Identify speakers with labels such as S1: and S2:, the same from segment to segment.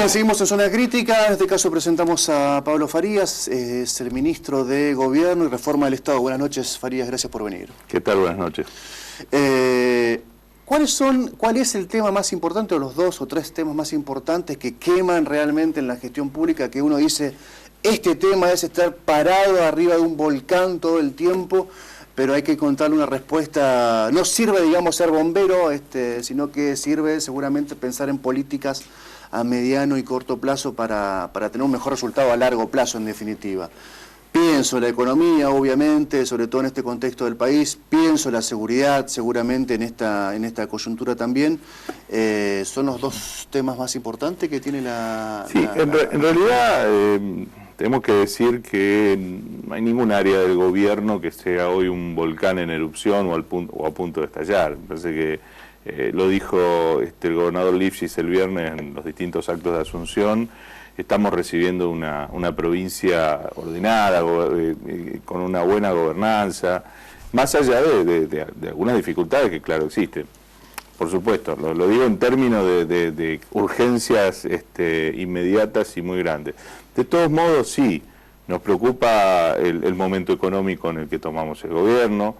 S1: Bien, seguimos en Zona Crítica. En este caso presentamos a Pablo Farías, es el ministro de Gobierno y Reforma del Estado. Buenas noches, Farías, gracias por venir.
S2: ¿Qué tal? Buenas noches.
S1: ¿Cuál es el tema más importante, o los 2 o 3 temas más importantes que queman realmente en la gestión pública, que uno dice, este tema es estar parado arriba de un volcán todo el tiempo, pero hay que contarle una respuesta? No sirve, digamos, ser bombero, sino que sirve seguramente pensar en políticas a mediano y corto plazo para tener un mejor resultado a largo plazo, en definitiva. Pienso en la economía, obviamente, sobre todo en este contexto del país. Pienso en la seguridad, seguramente en esta coyuntura también. ¿Son los 2 temas más importantes que tiene la...
S2: Sí, en realidad tenemos que decir que no hay ningún área del gobierno que sea hoy un volcán en erupción o a punto de estallar. Me parece que lo dijo el gobernador Lifschitz el viernes en los distintos actos de asunción. Estamos recibiendo una provincia ordenada, con una buena gobernanza, más allá de algunas dificultades que claro existen. Por supuesto, lo digo en términos de urgencias inmediatas y muy grandes. De todos modos, sí, nos preocupa el momento económico en el que tomamos el gobierno.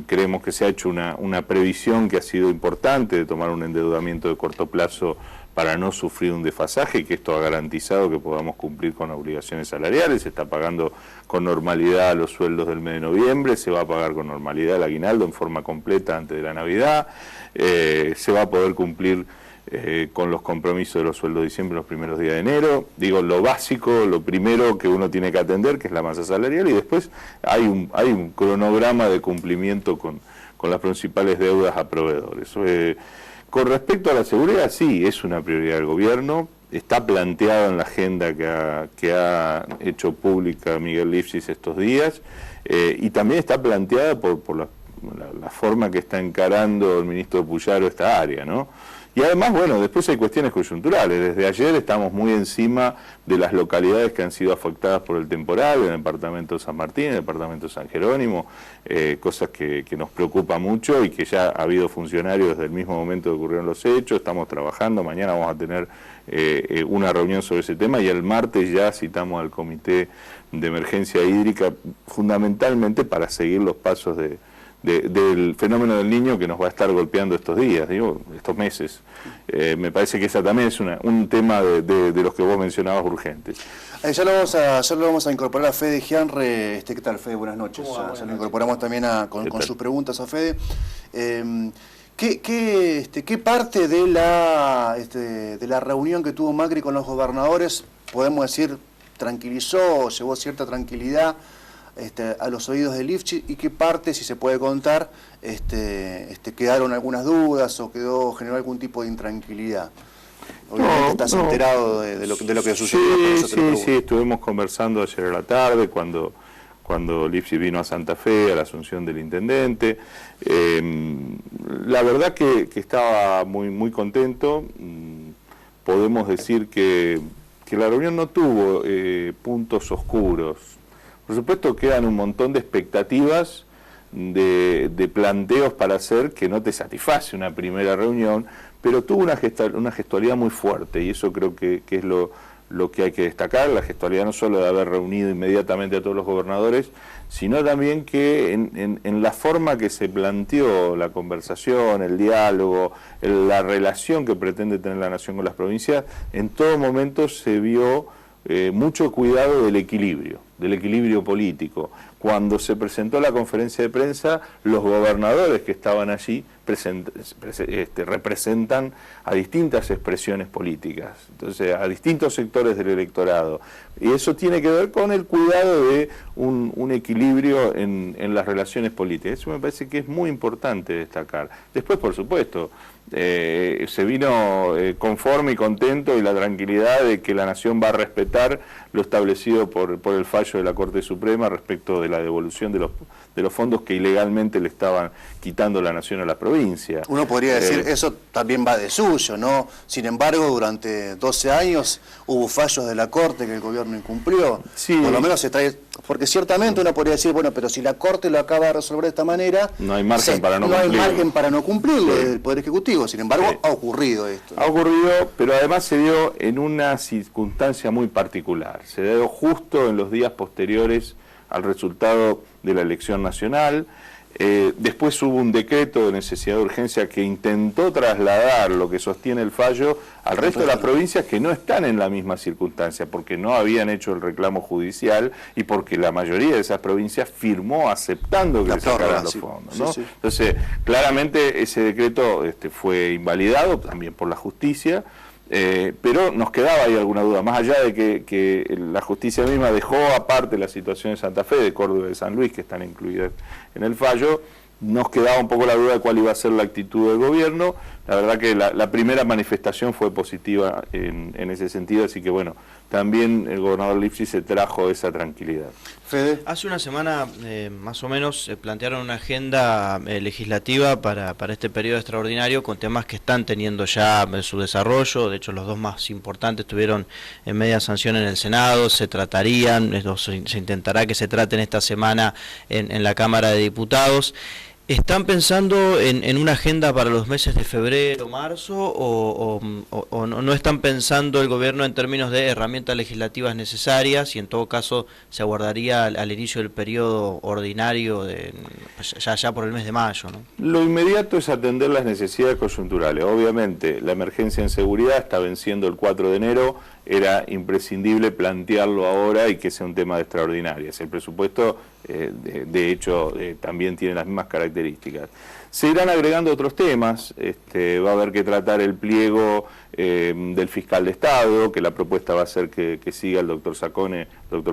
S2: Creemos que se ha hecho una previsión que ha sido importante de tomar un endeudamiento de corto plazo para no sufrir un desfasaje, y que esto ha garantizado que podamos cumplir con obligaciones salariales. Se está pagando con normalidad los sueldos del mes de noviembre, se va a pagar con normalidad el aguinaldo en forma completa antes de la Navidad, se va a poder cumplir con los compromisos de los sueldos de diciembre los primeros días de enero. Digo, lo básico, lo primero que uno tiene que atender, que es la masa salarial, y después hay un cronograma de cumplimiento con las principales deudas a proveedores. Con respecto a la seguridad, sí, es una prioridad del gobierno, está planteado en la agenda que ha hecho pública Miguel Lifschitz estos días, y también está planteada por la forma que está encarando el ministro Puyaro esta área, ¿no? Y además, bueno, después hay cuestiones coyunturales. Desde ayer estamos muy encima de las localidades que han sido afectadas por el temporal, en el departamento de San Martín, en el departamento de San Jerónimo, cosas que nos preocupa mucho y que ya ha habido funcionarios desde el mismo momento que ocurrieron los hechos. Estamos trabajando, mañana vamos a tener una reunión sobre ese tema, y el martes ya citamos al Comité de Emergencia Hídrica, fundamentalmente para seguir los pasos del fenómeno del Niño, que nos va a estar golpeando estos días, estos meses. Me parece que esa también es un tema de los que vos mencionabas urgentes.
S1: Ya lo vamos a incorporar a Fede Gianre. ¿Qué tal, Fede? Buenas noches. Ya lo incorporamos también con sus preguntas a Fede. ¿Qué parte de la reunión que tuvo Macri con los gobernadores, podemos decir, tranquilizó o llevó cierta tranquilidad a los oídos de Lifschitz, y qué parte, si se puede contar, quedaron algunas dudas o generó algún tipo de intranquilidad? Obviamente estás enterado de lo que sucedió.
S2: Sí, estuvimos conversando ayer a la tarde cuando Lifschitz vino a Santa Fe, a la asunción del intendente. La verdad que estaba muy, muy contento. Podemos decir que la reunión no tuvo puntos oscuros. Por supuesto, quedan un montón de expectativas, de planteos para hacer, que no te satisface una primera reunión, pero tuvo una gestualidad muy fuerte, y eso creo que es lo que hay que destacar. La gestualidad no solo de haber reunido inmediatamente a todos los gobernadores, sino también que en la forma que se planteó la conversación, el diálogo, la relación que pretende tener la nación con las provincias, en todo momento se vio mucho cuidado del equilibrio político. Cuando se presentó la conferencia de prensa, los gobernadores que estaban allí representan a distintas expresiones políticas, entonces a distintos sectores del electorado, y eso tiene que ver con el cuidado de un equilibrio en las relaciones políticas. Eso me parece que es muy importante destacar. Después, por supuesto, se vino conforme y contento, y la tranquilidad de que la nación va a respetar lo establecido por el fallo de la Corte Suprema respecto de la devolución de los fondos que ilegalmente le estaban quitando la nación a las provincias. provincia.
S1: Uno podría decir, eso también va de suyo, ¿no? Sin embargo, durante 12 años hubo fallos de la Corte que el gobierno incumplió.
S2: Sí.
S1: Por lo menos se trae... Porque ciertamente uno podría decir, bueno, pero si la Corte lo acaba de resolver de esta manera...
S2: No hay margen para no
S1: cumplir.
S2: cumplir.
S1: No hay margen para no cumplirle
S2: Sí.
S1: el Poder Ejecutivo. Sin embargo,
S2: Sí.
S1: ha ocurrido esto.
S2: Ha ocurrido, pero además se dio en una circunstancia muy particular. Se dio justo en los días posteriores al resultado de la elección nacional. Después hubo un decreto de necesidad de urgencia que intentó trasladar lo que sostiene el fallo al resto de las provincias que no están en la misma circunstancia, porque no habían hecho el reclamo judicial y porque la mayoría de esas provincias firmó aceptando que le sacaran los fondos, ¿no?
S1: Sí, sí.
S2: Entonces, claramente ese decreto fue invalidado también por la justicia. Pero nos quedaba ahí alguna duda, más allá de que la justicia misma dejó aparte la situación de Santa Fe, de Córdoba y de San Luis, que están incluidas en el fallo, nos quedaba un poco la duda de cuál iba a ser la actitud del gobierno. La verdad que la primera manifestación fue positiva en ese sentido, así que bueno, también el gobernador Lifchit se trajo esa tranquilidad.
S1: Fede.
S3: Hace una semana, más o menos, plantearon una agenda legislativa para este periodo extraordinario con temas que están teniendo ya su desarrollo. De hecho, los dos más importantes tuvieron en media sanción en el Senado, se tratarían, se intentará que se traten esta semana en la Cámara de Diputados. ¿Están pensando en una agenda para los meses de febrero, marzo, o no están pensando el gobierno en términos de herramientas legislativas necesarias y en todo caso se aguardaría al inicio del periodo ordinario ya por el mes de mayo, ¿no?
S2: Lo inmediato es atender las necesidades coyunturales. Obviamente, la emergencia en seguridad está venciendo el 4 de enero, era imprescindible plantearlo ahora y que sea un tema de extraordinarias. El presupuesto, de hecho, también tiene las mismas características. Se irán agregando otros temas, va a haber que tratar el pliego del fiscal de Estado, que la propuesta va a ser que siga el doctor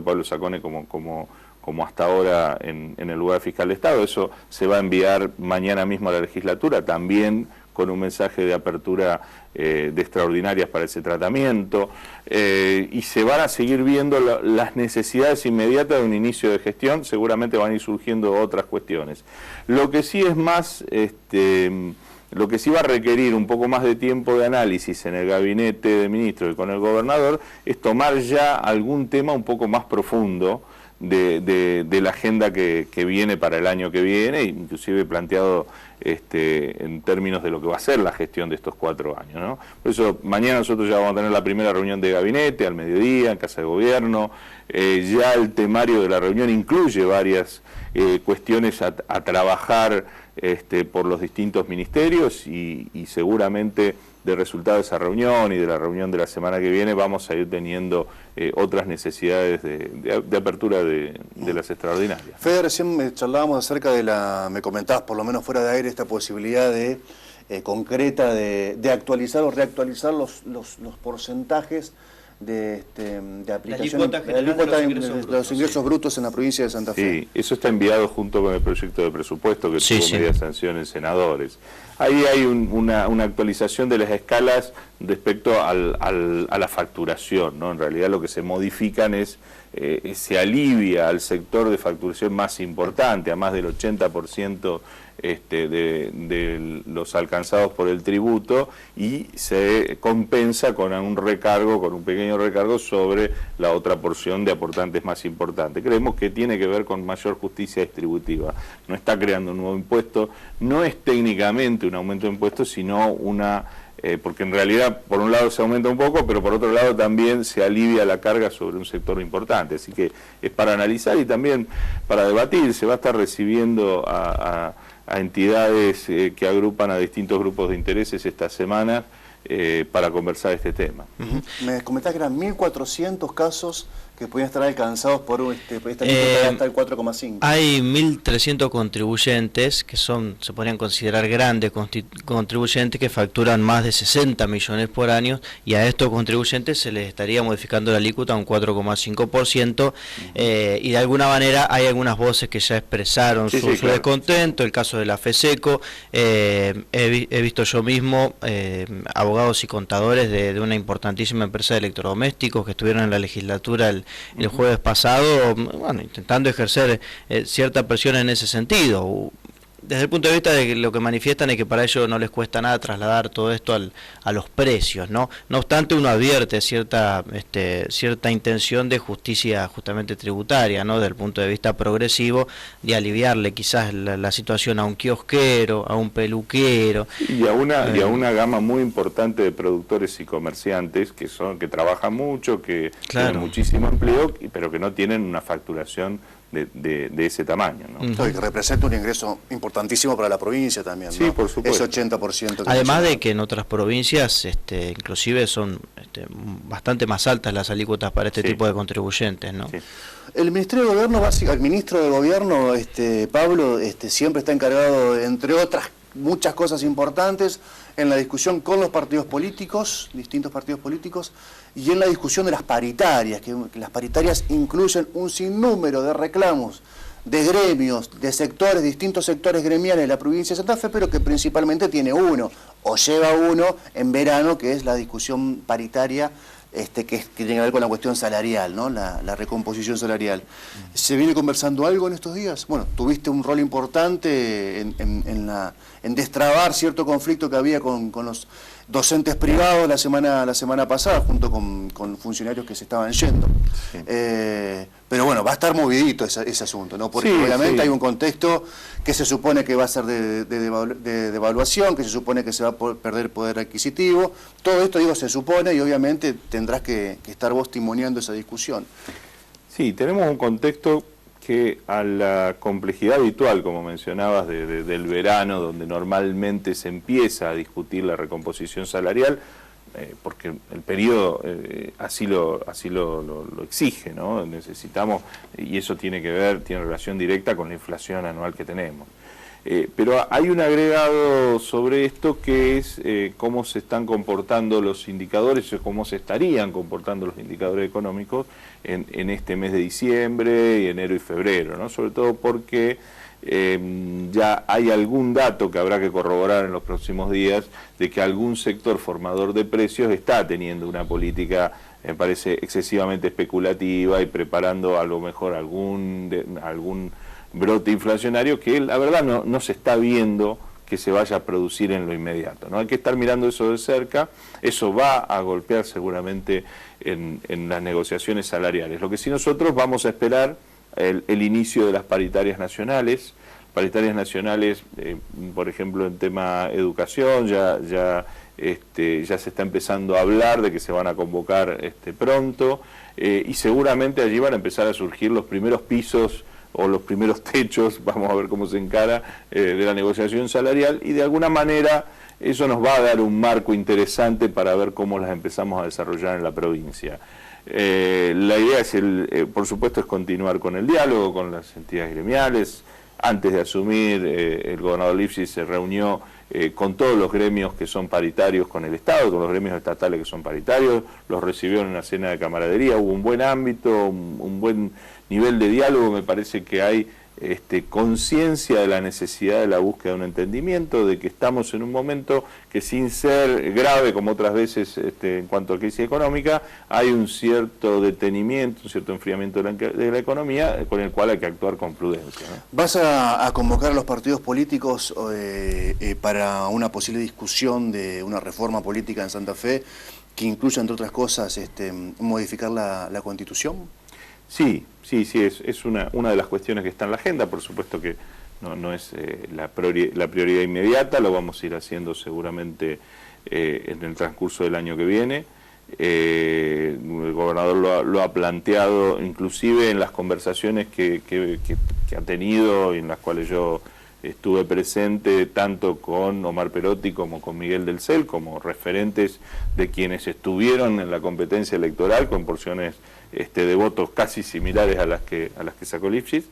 S2: Pablo Sacone como hasta ahora en el lugar de fiscal de Estado. Eso se va a enviar mañana mismo a la legislatura, también con un mensaje de apertura de extraordinarias para ese tratamiento, y se van a seguir viendo las necesidades inmediatas de un inicio de gestión. Seguramente van a ir surgiendo otras cuestiones. Lo que sí es más, lo que sí va a requerir un poco más de tiempo de análisis en el gabinete de ministros y con el gobernador es tomar ya algún tema un poco más profundo de la agenda que viene para el año que viene, inclusive planteado en términos de lo que va a ser la gestión de estos 4 años, ¿no? Por eso mañana nosotros ya vamos a tener la primera reunión de gabinete al mediodía en Casa de Gobierno. Ya el temario de la reunión incluye varias cuestiones a trabajar por los distintos ministerios y seguramente del resultado de esa reunión y de la reunión de la semana que viene vamos a ir teniendo otras necesidades de apertura de las extraordinarias.
S1: Fede, recién charlábamos acerca me comentabas por lo menos fuera de aire esta posibilidad concreta de actualizar o reactualizar los porcentajes de aplicación de los ingresos brutos en la provincia de Santa Fe.
S2: Sí, eso está enviado junto con el proyecto de presupuesto que tuvo media sanción en senadores. Ahí hay una actualización de las escalas respecto a la facturación, ¿no? En realidad lo que se modifican se alivia al sector de facturación más importante, a más del 80% de los alcanzados por el tributo, y se compensa con un pequeño recargo sobre la otra porción de aportantes más importante. Creemos que tiene que ver con mayor justicia distributiva. No está creando un nuevo impuesto, no es técnicamente un aumento de impuestos, sino porque en realidad por un lado se aumenta un poco, pero por otro lado también se alivia la carga sobre un sector importante. Así que es para analizar y también para debatir. Se va a estar recibiendo a entidades que agrupan a distintos grupos de intereses esta semana para conversar este tema.
S1: Me comentás que eran 1.400 casos que podían estar alcanzados por esta lista hasta el 4,5.
S3: Hay 1.300 contribuyentes que se podrían considerar grandes contribuyentes que facturan más de 60 millones por año, y a estos contribuyentes se les estaría modificando la alícuota a un 4,5%, y de alguna manera hay algunas voces que ya expresaron su descontento. El caso de la FESECO, he visto yo mismo abogados y contadores de una importantísima empresa de electrodomésticos que estuvieron en la legislatura el jueves pasado, intentando ejercer cierta presión en ese sentido. desde el punto de vista de que lo que manifiestan es que para ellos no les cuesta nada trasladar todo esto a los precios, ¿no? No obstante, uno advierte cierta intención de justicia justamente tributaria, ¿no? Desde el punto de vista progresivo, de aliviarle quizás la situación a un kiosquero, a un peluquero.
S2: Y a una gama muy importante de productores y comerciantes que trabajan mucho, que tienen muchísimo empleo, pero que no tienen una facturación de ese tamaño, ¿no?
S1: Que representa un ingreso importantísimo para la provincia también, ¿no?
S2: Sí, por supuesto.
S1: Ese 80%.
S3: Además de que en otras provincias inclusive son bastante más altas las alícuotas para este tipo de contribuyentes, ¿no?
S1: Sí. El Ministerio de Gobierno, el ministro de Gobierno, Pablo, siempre está encargado, entre otras muchas cosas importantes, en la discusión con los partidos políticos, distintos partidos políticos, y en la discusión de las paritarias, que las paritarias incluyen un sinnúmero de reclamos de gremios, de sectores, distintos sectores gremiales de la provincia de Santa Fe, pero que principalmente tiene uno, o lleva uno en verano, que es la discusión paritaria, que tiene que ver con la cuestión salarial, ¿no? La recomposición salarial. ¿Se viene conversando algo en estos días? Bueno, tuviste un rol importante en destrabar cierto conflicto que había con los docentes privados la semana pasada, junto con funcionarios que se estaban yendo. Sí. Pero bueno, va a estar movidito ese asunto, ¿no? Porque obviamente hay un contexto que se supone que va a ser de devaluación, que se supone que se va a perder poder adquisitivo. Todo esto, digo, se supone, y obviamente tendrás que estar vos timoneando esa discusión.
S2: Sí, tenemos un contexto que a la complejidad habitual, como mencionabas, del verano, donde normalmente se empieza a discutir la recomposición salarial, porque el periodo así lo exige, ¿no? Necesitamos, y eso tiene relación directa con la inflación anual que tenemos. Pero hay un agregado sobre esto que es cómo se están comportando los indicadores, o cómo se estarían comportando los indicadores económicos en este mes de diciembre, y enero y febrero, ¿no? Sobre todo porque ya hay algún dato que habrá que corroborar en los próximos días de que algún sector formador de precios está teniendo una política, me parece, excesivamente especulativa y preparando a lo mejor algún brote inflacionario que la verdad no se está viendo que se vaya a producir en lo inmediato, ¿no? Hay que estar mirando eso de cerca. Eso va a golpear seguramente en las negociaciones salariales. Lo que sí nosotros vamos a esperar el inicio de las paritarias nacionales. Paritarias nacionales, por ejemplo, en tema educación, ya se está empezando a hablar de que se van a convocar pronto, y seguramente allí van a empezar a surgir los primeros pisos o los primeros techos, vamos a ver cómo se encara, de la negociación salarial, y de alguna manera eso nos va a dar un marco interesante para ver cómo las empezamos a desarrollar en la provincia. La idea es, por supuesto, es continuar con el diálogo con las entidades gremiales. Antes de asumir, el gobernador Lifshitz se reunió con todos los gremios que son paritarios con el Estado, con los gremios estatales que son paritarios, los recibió en una cena de camaradería, hubo un buen ámbito, un buen nivel de diálogo. Me parece que hay conciencia de la necesidad de la búsqueda de un entendimiento, de que estamos en un momento que, sin ser grave como otras veces en cuanto a crisis económica, hay un cierto detenimiento, un cierto enfriamiento de la economía, con el cual hay que actuar con prudencia, ¿no?
S1: ¿Vas a convocar a los partidos políticos para una posible discusión de una reforma política en Santa Fe que incluya, entre otras cosas, modificar la Constitución?
S2: Sí, es una de las cuestiones que está en la agenda. Por supuesto que no es la prioridad inmediata, lo vamos a ir haciendo seguramente en el transcurso del año que viene. El gobernador lo ha planteado, inclusive en las conversaciones que ha tenido y en las cuales yo estuve presente, tanto con Omar Perotti como con Miguel del Cel, como referentes de quienes estuvieron en la competencia electoral con porciones de votos casi similares a las que sacó Lifshitz,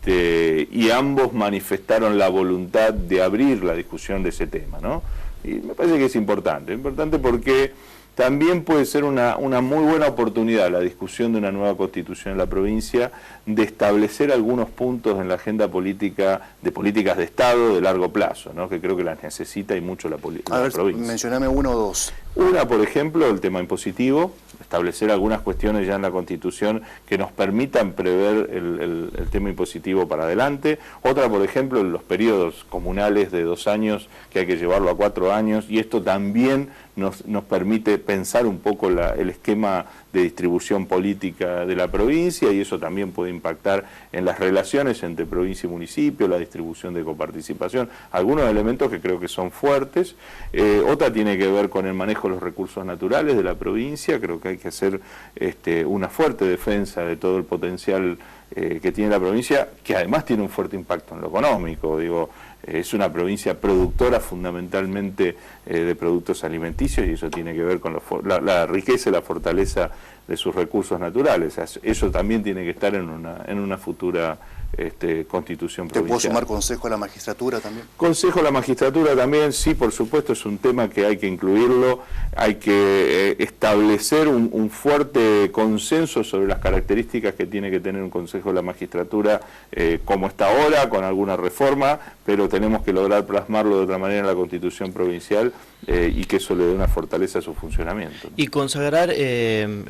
S2: y ambos manifestaron la voluntad de abrir la discusión de ese tema, ¿no? Y me parece que es importante porque también puede ser una muy buena oportunidad la discusión de una nueva constitución en la provincia, de establecer algunos puntos en la agenda política, de políticas de Estado de largo plazo, ¿no? Que creo que las necesita y mucho la provincia.
S1: Mencioname uno o dos.
S2: Una, por ejemplo, el tema impositivo, establecer algunas cuestiones ya en la Constitución que nos permitan prever el tema impositivo para adelante. Otra, por ejemplo, en los periodos comunales de 2 años, que hay que llevarlo a 4 años, y esto también nos permite pensar un poco el esquema de distribución política de la provincia, y eso también puede impactar en las relaciones entre provincia y municipio, la distribución de coparticipación, algunos elementos que creo que son fuertes. Otra tiene que ver con el manejo de los recursos naturales de la provincia. Creo que hay que hacer una fuerte defensa de todo el potencial que tiene la provincia, que además tiene un fuerte impacto en lo económico. Digo, es una provincia productora fundamentalmente de productos alimenticios, y eso tiene que ver con la riqueza y la fortaleza de sus recursos naturales. Eso también tiene que estar en una futura constitución provincial.
S1: ¿Te puedo sumar consejo a la magistratura también?
S2: Consejo a la magistratura también, sí, por supuesto, es un tema que hay que incluirlo, hay que establecer un fuerte consenso sobre las características que tiene que tener un consejo de la magistratura como está ahora, con alguna reforma, pero tenemos que lograr plasmarlo de otra manera en la constitución provincial y que eso le dé una fortaleza a su funcionamiento.
S3: Y consagrar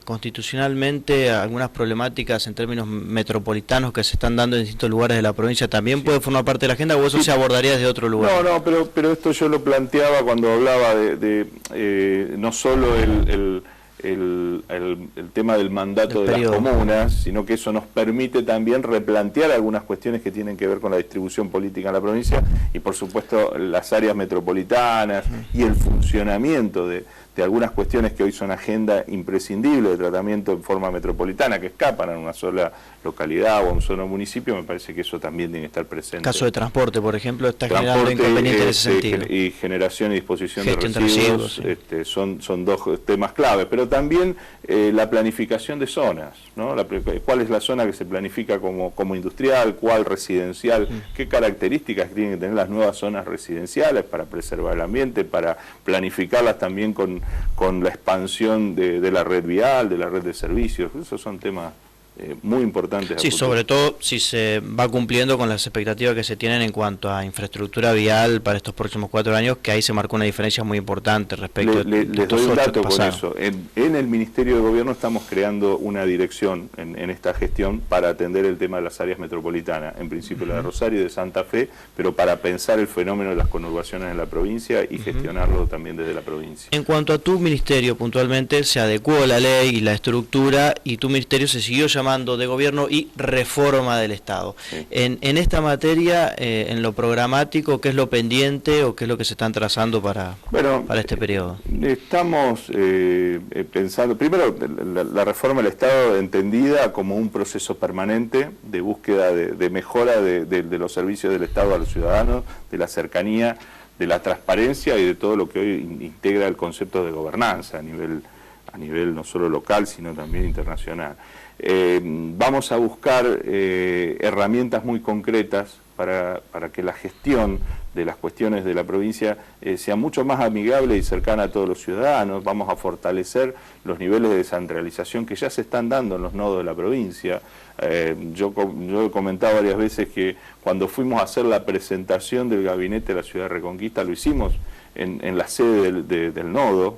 S3: constitucionalmente algunas problemáticas en términos metropolitanos que se están dando en distintos lugares de la provincia, ¿también puede formar parte de la agenda o eso se abordaría desde otro lugar?
S2: No, pero esto yo lo planteaba cuando hablaba de no solo el tema del mandato de las comunas, sino que eso nos permite también replantear algunas cuestiones que tienen que ver con la distribución política en la provincia y por supuesto las áreas metropolitanas y el funcionamiento de algunas cuestiones que hoy son agenda imprescindible de tratamiento en forma metropolitana, que escapan a una sola localidad o a un solo municipio. Me parece que eso también tiene que estar presente.
S3: Caso de transporte, por ejemplo, está generando inconvenientes en ese sentido.
S2: Y generación y disposición
S3: Gestión
S2: de residuos,
S3: sí.
S2: Son dos temas claves, pero también la planificación de zonas, ¿no? ¿Cuál es la zona que se planifica como industrial, cuál residencial, qué características tienen que tener las nuevas zonas residenciales para preservar el ambiente, para planificarlas también con la expansión de la red vial, de la red de servicios. Esos son temas muy importantes.
S3: Sí, sobre todo si se va cumpliendo con las expectativas que se tienen en cuanto a infraestructura vial para estos próximos 4 años, que ahí se marcó una diferencia muy importante respecto
S2: Les doy un dato con eso. En el Ministerio de Gobierno estamos creando una dirección en esta gestión para atender el tema de las áreas metropolitanas, en principio la de Rosario y de Santa Fe, pero para pensar el fenómeno de las conurbaciones en la provincia y gestionarlo también desde la provincia.
S3: En cuanto a tu ministerio, puntualmente, se adecuó la ley y la estructura y tu ministerio se siguió llamando de gobierno y reforma del Estado. Sí. En esta materia, en lo programático, ¿qué es lo pendiente o qué es lo que se están trazando para este periodo?
S2: Estamos pensando, primero, la reforma del Estado entendida como un proceso permanente de búsqueda de mejora de los servicios del Estado a los ciudadanos, de la cercanía, de la transparencia y de todo lo que hoy integra el concepto de gobernanza a nivel no solo local, sino también internacional. Vamos a buscar herramientas muy concretas para que la gestión de las cuestiones de la provincia sea mucho más amigable y cercana a todos los ciudadanos. Vamos a fortalecer los niveles de descentralización que ya se están dando en los nodos de la provincia. Yo he comentado varias veces que cuando fuimos a hacer la presentación del gabinete de la ciudad de Reconquista, lo hicimos en la sede del nodo,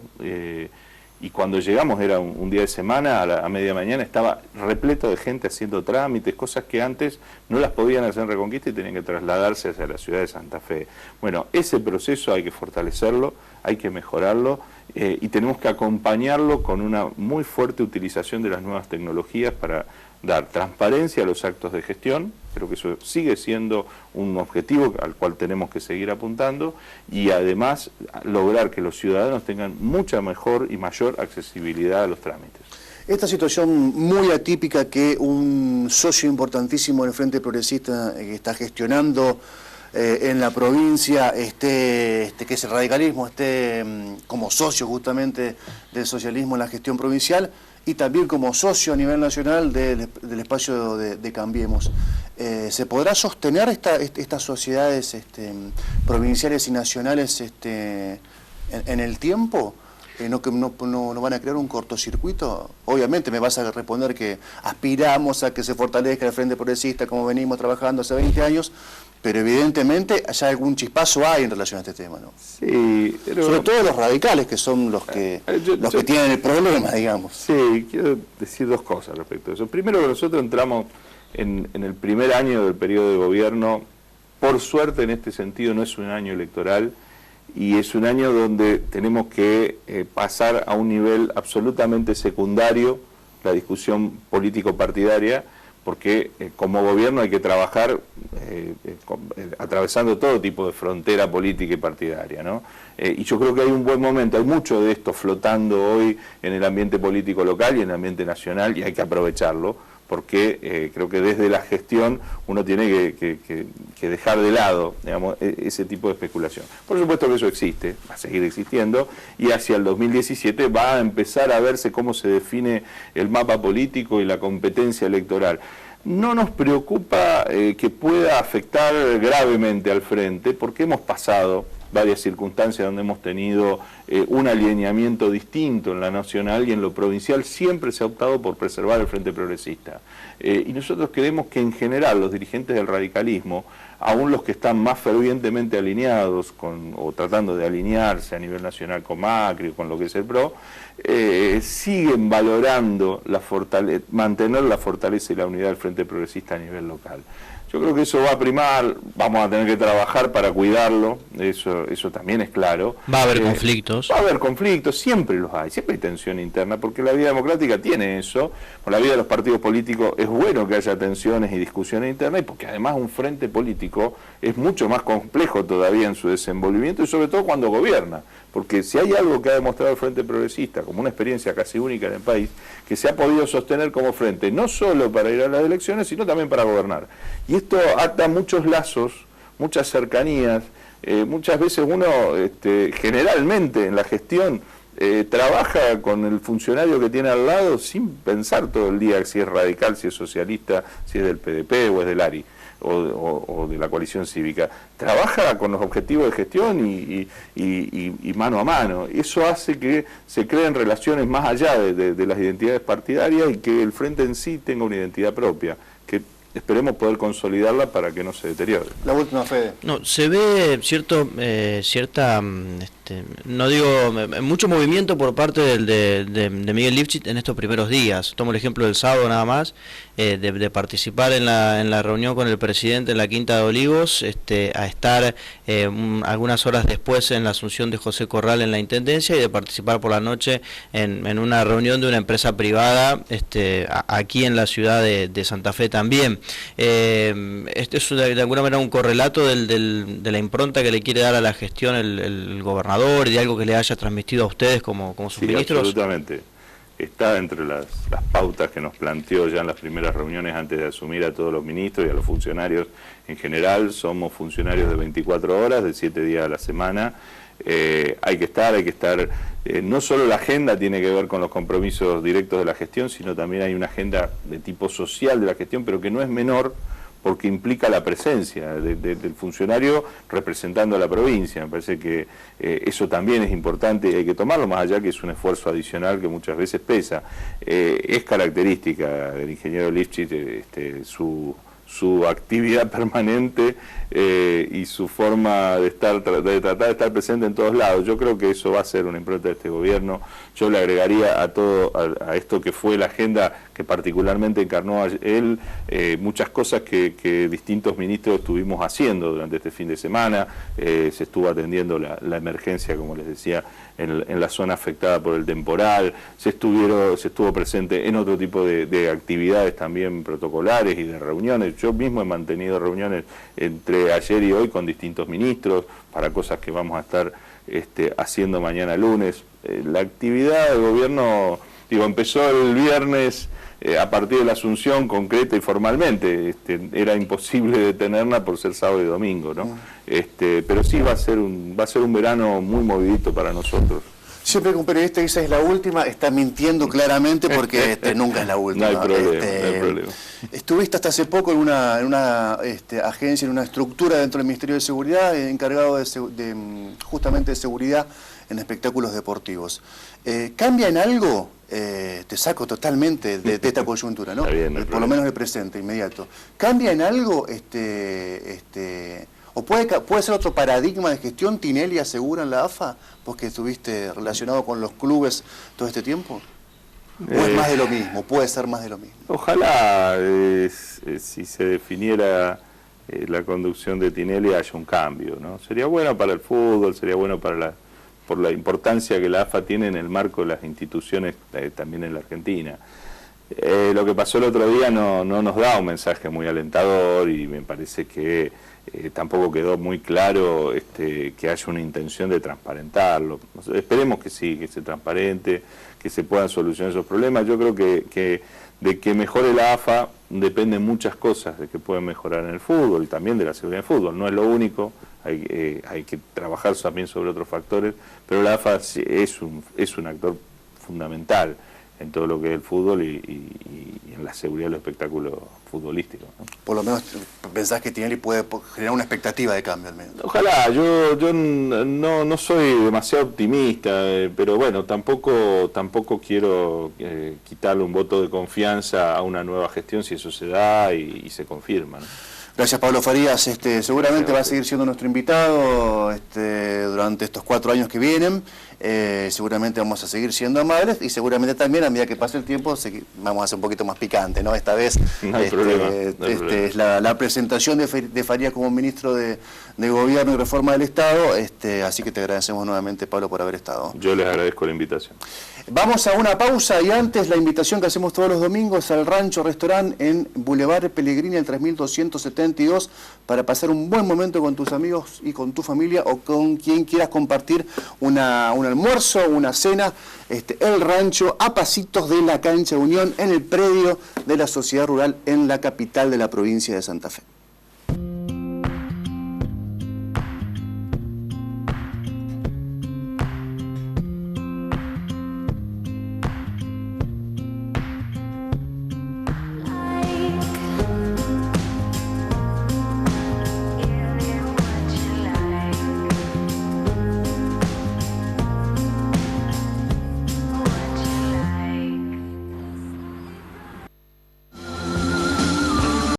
S2: y cuando llegamos era un día de semana, a media mañana estaba repleto de gente haciendo trámites, cosas que antes no las podían hacer en Reconquista y tenían que trasladarse hacia la ciudad de Santa Fe. Bueno, ese proceso hay que fortalecerlo, hay que mejorarlo y tenemos que acompañarlo con una muy fuerte utilización de las nuevas tecnologías para dar transparencia a los actos de gestión. Creo que eso sigue siendo un objetivo al cual tenemos que seguir apuntando y además lograr que los ciudadanos tengan mucha mejor y mayor accesibilidad a los trámites.
S1: Esta situación muy atípica que un socio importantísimo del Frente Progresista que está gestionando en la provincia, que es el radicalismo, esté como socio justamente del socialismo en la gestión provincial, y también como socio a nivel nacional del espacio de Cambiemos. ¿Se podrá sostener estas sociedades provinciales y nacionales en el tiempo? ¿No van a crear un cortocircuito? Obviamente me vas a responder que aspiramos a que se fortalezca el Frente Progresista como venimos trabajando hace 20 años, pero evidentemente ya algún chispazo hay en relación a este tema, ¿no?
S2: Sí, pero...
S1: Sobre todo los radicales, que son los que tienen el problema, digamos.
S2: Sí, quiero decir dos cosas respecto a eso. Primero, que nosotros entramos en el primer año del periodo de gobierno. Por suerte, en este sentido, no es un año electoral y es un año donde tenemos que pasar a un nivel absolutamente secundario la discusión político-partidaria, porque como gobierno hay que trabajar atravesando todo tipo de frontera política y partidaria, ¿no? Y yo creo que hay un buen momento, hay mucho de esto flotando hoy en el ambiente político local y en el ambiente nacional, y hay que aprovecharlo, porque creo que desde la gestión uno tiene que dejar de lado, digamos, ese tipo de especulación. Por supuesto que eso existe, va a seguir existiendo, y hacia el 2017 va a empezar a verse cómo se define el mapa político y la competencia electoral. No nos preocupa que pueda afectar gravemente al frente, porque hemos pasado varias circunstancias donde hemos tenido un alineamiento distinto en la nacional, y en lo provincial siempre se ha optado por preservar el Frente Progresista. Y nosotros creemos que en general los dirigentes del radicalismo, aún los que están más fervientemente alineados o tratando de alinearse a nivel nacional con Macri o con lo que es el PRO, siguen valorando mantener la fortaleza y la unidad del Frente Progresista a nivel local. Yo creo que eso va a primar, vamos a tener que trabajar para cuidarlo, eso también es claro.
S3: Va a haber conflictos.
S2: Va a haber conflictos, siempre los hay, siempre hay tensión interna, porque la vida democrática tiene eso, por la vida de los partidos políticos es bueno que haya tensiones y discusiones internas, y porque además un frente político es mucho más complejo todavía en su desenvolvimiento, y sobre todo cuando gobierna, porque si hay algo que ha demostrado el Frente Progresista, como una experiencia casi única en el país, que se ha podido sostener como frente, no solo para ir a las elecciones, sino también para gobernar. Y esto ata muchos lazos, muchas cercanías, muchas veces uno, generalmente en la gestión, trabaja con el funcionario que tiene al lado sin pensar todo el día si es radical, si es socialista, si es del PDP o es del ARI. O de la coalición cívica, trabaja con los objetivos de gestión y mano a mano. Eso hace que se creen relaciones más allá de las identidades partidarias, y que el frente en sí tenga una identidad propia, que esperemos poder consolidarla para que no se deteriore.
S1: La última, Fede.
S3: No, se ve cierta, no digo, mucho movimiento por parte de Miguel Lifchit en estos primeros días. Tomo el ejemplo del sábado nada más, de participar en la reunión con el presidente en la Quinta de Olivos, a estar algunas horas después en la asunción de José Corral en la Intendencia, y de participar por la noche en una reunión de una empresa privada aquí en la ciudad de Santa Fe también. Este es de alguna manera un correlato de la impronta que le quiere dar a la gestión el gobernador, y de algo que le haya transmitido a ustedes como sus ministros.
S2: Absolutamente. Está entre las pautas que nos planteó ya en las primeras reuniones antes de asumir a todos los ministros y a los funcionarios en general. Somos funcionarios de 24 horas, de 7 días a la semana. Hay que estar, no solo la agenda tiene que ver con los compromisos directos de la gestión, sino también hay una agenda de tipo social de la gestión, pero que no es menor, porque implica la presencia del funcionario representando a la provincia. Me parece que eso también es importante y hay que tomarlo, más allá que es un esfuerzo adicional que muchas veces pesa. Es característica del ingeniero Lifchit su actividad permanente y su forma de tratar de estar presente en todos lados. Yo creo que eso va a ser una impronta de este gobierno. Yo le agregaría a esto que fue la agenda que particularmente encarnó él, muchas cosas que distintos ministros estuvimos haciendo durante este fin de semana. Se estuvo atendiendo la emergencia, como les decía, en la zona afectada por el temporal. Se estuvo presente en otro tipo de actividades también protocolares y de reuniones. Yo mismo he mantenido reuniones entre ayer y hoy con distintos ministros para cosas que vamos a estar haciendo mañana lunes. La actividad del gobierno, empezó el viernes a partir de la asunción concreta y formalmente. Era imposible detenerla por ser sábado y domingo, ¿no? Pero sí va a ser un verano muy movidito para nosotros.
S1: Siempre que un periodista dice es la última, está mintiendo claramente, porque nunca es la última.
S2: No hay problema.
S1: Estuviste hasta hace poco en una agencia, en una estructura dentro del Ministerio de Seguridad, encargado justamente de seguridad en espectáculos deportivos. ¿Cambia en algo te saco totalmente de esta coyuntura, ¿no?
S2: Está bien, no hay
S1: Por lo menos el presente, inmediato. ¿Cambia en algo o puede ser otro paradigma de gestión? ¿Tinelli asegura en la AFA? Vos que estuviste relacionado con los clubes todo este tiempo. ¿O es más de lo mismo? ¿Puede ser más de lo mismo?
S2: Ojalá, si se definiera la conducción de Tinelli, haya un cambio, ¿no? Sería bueno para el fútbol, sería bueno por la importancia que la AFA tiene en el marco de las instituciones también en la Argentina. Lo que pasó el otro día no nos da un mensaje muy alentador y me parece que tampoco quedó muy claro que haya una intención de transparentarlo. Esperemos que sí, que se transparente, que se puedan solucionar esos problemas. Yo creo que de que mejore la AFA dependen muchas cosas, de que pueden mejorar en el fútbol y también de la seguridad del fútbol. No es lo único, hay que trabajar también sobre otros factores, pero la AFA es un actor fundamental en todo lo que es el fútbol y en la seguridad del espectáculo futbolístico, ¿no?
S1: Por lo menos pensás que Tinelli puede generar una expectativa de cambio al menos.
S2: Ojalá, yo no soy demasiado optimista, pero bueno, tampoco quiero quitarle un voto de confianza a una nueva gestión si eso se da y se confirma, ¿no?
S1: Gracias, Pablo Farías. Seguramente va a seguir siendo nuestro invitado durante estos 4 años que vienen. Seguramente vamos a seguir siendo amables y seguramente también a medida que pase el tiempo vamos a ser un poquito más picante, ¿no? Esta vez
S2: no hay problema.
S1: Es la presentación de Farías como ministro de Gobierno y Reforma del Estado, así que te agradecemos nuevamente, Pablo, por haber estado.
S2: Yo les agradezco la invitación.
S1: Vamos a una pausa y antes la invitación que hacemos todos los domingos al Rancho Restaurant en Boulevard Pellegrini, el 3272, para pasar un buen momento con tus amigos y con tu familia o con quien quieras compartir un almuerzo, una cena. El Rancho, a pasitos de la cancha Unión, en el predio de la Sociedad Rural en la capital de la provincia de Santa Fe.